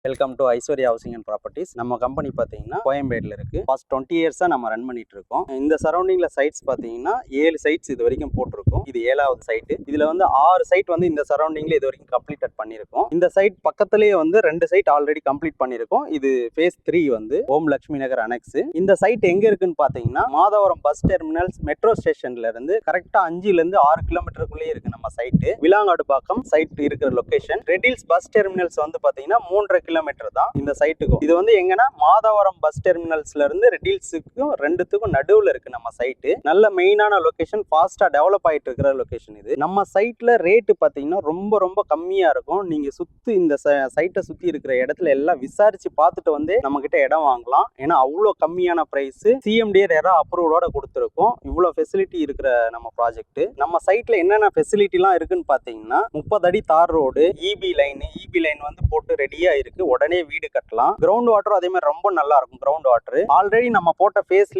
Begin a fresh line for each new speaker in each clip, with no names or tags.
Welcome to Aishwarya housing and properties. நம்ம company பார்த்தீங்கன்னா கோயம்பேடுல இருக்கு. பாஸ்ட் 20 இயர்ஸா நம்ம ரன் பண்ணிட்டு இருக்கோம். இந்த சரௌண்டிங்ல சைட்ஸ் பார்த்தீங்கன்னா 7 சைட்ஸ் இது வரைக்கும் போட்டிருக்கோம். இது 7வது சைட்டு. இதுல வந்து 6 சைட் வந்து இந்த சரௌண்டிங்ல இது வரைக்கும் கம்ப்ளீட்டட் பண்ணிருக்கோம். இந்த சைட் பக்கத்திலேயே வந்து 2 சைட் ஆல்ரெடி கம்ப்ளீட் பண்ணிருக்கோம். இது ஃபேஸ் 3 வந்து ஓம் லட்சுமி நகர் அனெக்ஸ். இந்த சைட் எங்க இருக்குன்னு பார்த்தீங்கன்னா மாதவரம் பஸ் டெர்மினல்ஸ் மெட்ரோ ஸ்டேஷன்ல இருந்து கரெக்டா 5ல இருந்து 6 கிலோமீட்டருக்குள்ளே இருக்கு நம்ம சைட்டு. விலாங்காடுபாக்கம் சைட் இருக்கிற லொகேஷன். ரெட்டில்ஸ் பஸ் டெர்மினல்ஸ் வந்து பார்த்தீங்கன்னா 3.5 கிலோமீட்டர் தான் இந்த சைட்டுக்கும். இது வந்து எங்கன்னா மாதவரம் பஸ் டெர்மினல்ஸ்ல இருந்து ரெட்டில்ஸுக்கும் ரெண்டுத்துக்கும் நடுவுல இருக்கு நம்ம சைட்டு. நல்ல மெயினான லொகேஷன், ஃபாஸ்டா டெவலப் ஆயிட்டு இருக்கிற லொகேஷன் இது. நம்ம சைட்ல ரேட்டு பாத்தீங்கன்னா ரொம்ப கம்மியா இருக்கும். நீங்க சுத்தி இந்த சைட்டை சுத்தி இருக்கிற இடத்துல எல்லாம் விசாரிச்சு பார்த்துட்டு வந்து நம்ம கிட்ட இடம் வாங்கலாம். ஏன்னா அவ்வளோ கம்மியான பிரைஸ், சிஎம்டிஏ ரெரா அப்ரூவோட கொடுத்துருக்கோம். இவ்வளோ ஃபெசிலிட்டி இருக்கிற நம்ம ப்ராஜெக்ட். நம்ம சைட்ல என்னென்ன ஃபெசிலிட்டிலாம் இருக்குன்னு பாத்தீங்கன்னா 30 அடி தார் ரோடு, இபி லைன் வந்து போட்டு ரெடியா இருக்கு. உடனே வீடு கட்டலாம். கிரவுண்ட் வாட்டர் அதே மாதிரி ரொம்ப நல்லா இருக்கும். கிரவுண்ட் வாட்டர் ஆல்ரெடி நம்ம போட்ட ஃபேஸ்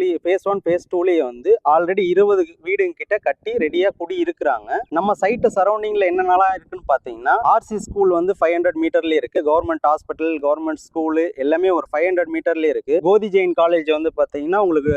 1 ஃபேஸ் 2லயே வந்து ஆல்ரெடி 20 வீடு கிட்ட கட்டி ரெடியா குடி இருக்கிறாங்க. நம்ம சைட் சரௌண்டிங்ல என்னென்னலாம் இருக்குன்னு பாத்தீங்கன்னா ஆர்சி ஸ்கூல் வந்து 500 மீட்டர்ல இருக்கு. கவர்மெண்ட் ஹாஸ்பிட்டல், கவர்மெண்ட் ஸ்கூல் எல்லாமே ஒரு 500 மீட்டர்ல இருக்கு. கோதி ஜெயின் காலேஜ் வந்து பாத்தீங்கன்னா உங்களுக்கு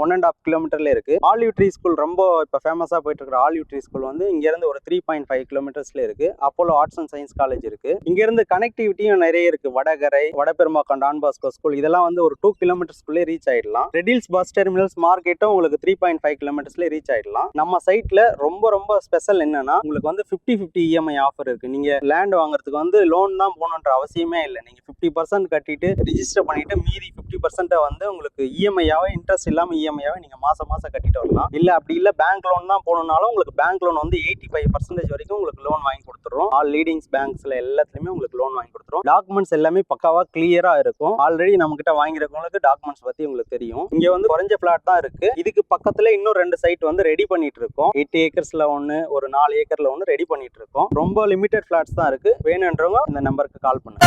1.5 கிலோமீட்டர்ல இருக்கு. ஆலிவ் ட்ரீ ஸ்கூல் ரொம்ப இப்ப ஃபேமஸா போயிட்டு இருக்கிற ஆலிவ் ட்ரீ ஸ்கூல் வந்து இங்க இருந்து ஒரு 3.5 கிலோமீட்டர்ஸ்ல இருக்கு. Apollo arts and science college இருக்கு. இங்க இருந்து கனெக்டிவிட்டியும் நிறைய இருக்கு. வடகரை, வடபெருமாக்கம், டான் பாஸ்கோ ஸ்கூல் இதெல்லாம் வந்து ஒரு 2 கிலோமீட்டர்ஸ்குள்ளே ரீச் ஆயிடலாம். ரெட்டில்ஸ் பஸ் டெர்மினல்ஸ் மார்க்கெட்டும் உங்களுக்கு 3.5 கிலோமீட்டர்ஸ்ல ரீச் ஆயிடலாம். நம்ம சைட்ல ரொம்ப ஸ்பெஷல் என்னன்னா உங்களுக்கு வந்து 50-50 இஎம்ஐ ஆஃபர் இருக்கு. நீங்க லேண்ட் வாங்குறதுக்கு வந்து லோன் தான் போகணுன்ற அவசியமே இல்லை. நீங்க 50% கட்டிட்டு ரிஜிஸ்டர் பண்ணிட்டு மீதி 50% வந்து உங்களுக்கு இஎம்ஐயாவே, இன்ட்ரெஸ்ட் இல்லாம இஎம்ஐயாவே நீங்க மாசம் கட்டிட்டு வரலாம். இல்ல அப்படி இல்ல பேங்க் லோன் தான் போகணும்னாலும் உங்களுக்கு பேங்க் லோன் வந்து 85% வரைக்கும் உங்களுக்கு லோன் வாங்கி கொடுத்துரும். ஆல் லீடிங்ஸ் பேங்க்ஸ்ல எல்லாத்துலயுமே உங்களுக்கு லோன் வாங்கி கொடுத்துரும். டாக்குமெண்ட்ஸ் எல்லாமே பக்காவா கிளியரா இருக்கும். ஆல்ரெடி நம்ம கிட்ட வாங்கிருக்கவங்களுக்கு டாக்குமெண்ட்ஸ் பத்தி உங்களுக்கு தெரியும். இங்க வந்து குறைஞ்ச பிளாட் தான் இருக்கு. இதுக்கு பக்கத்துல இன்னும் 2 சைட் வந்து ரெடி பண்ணிட்டு இருக்கோம். 8 ஏக்கர்ஸ்ல ஒன்னு, ஒரு 4 ஏக்கர்ல ஒன்னு ரெடி பண்ணிட்டு இருக்கோம். ரொம்ப லிமிடெட் பிளாட்ஸ் தான் இருக்கு. வேணும்ன்றவங்க இந்த நம்பருக்கு கால் பண்ணுங்க.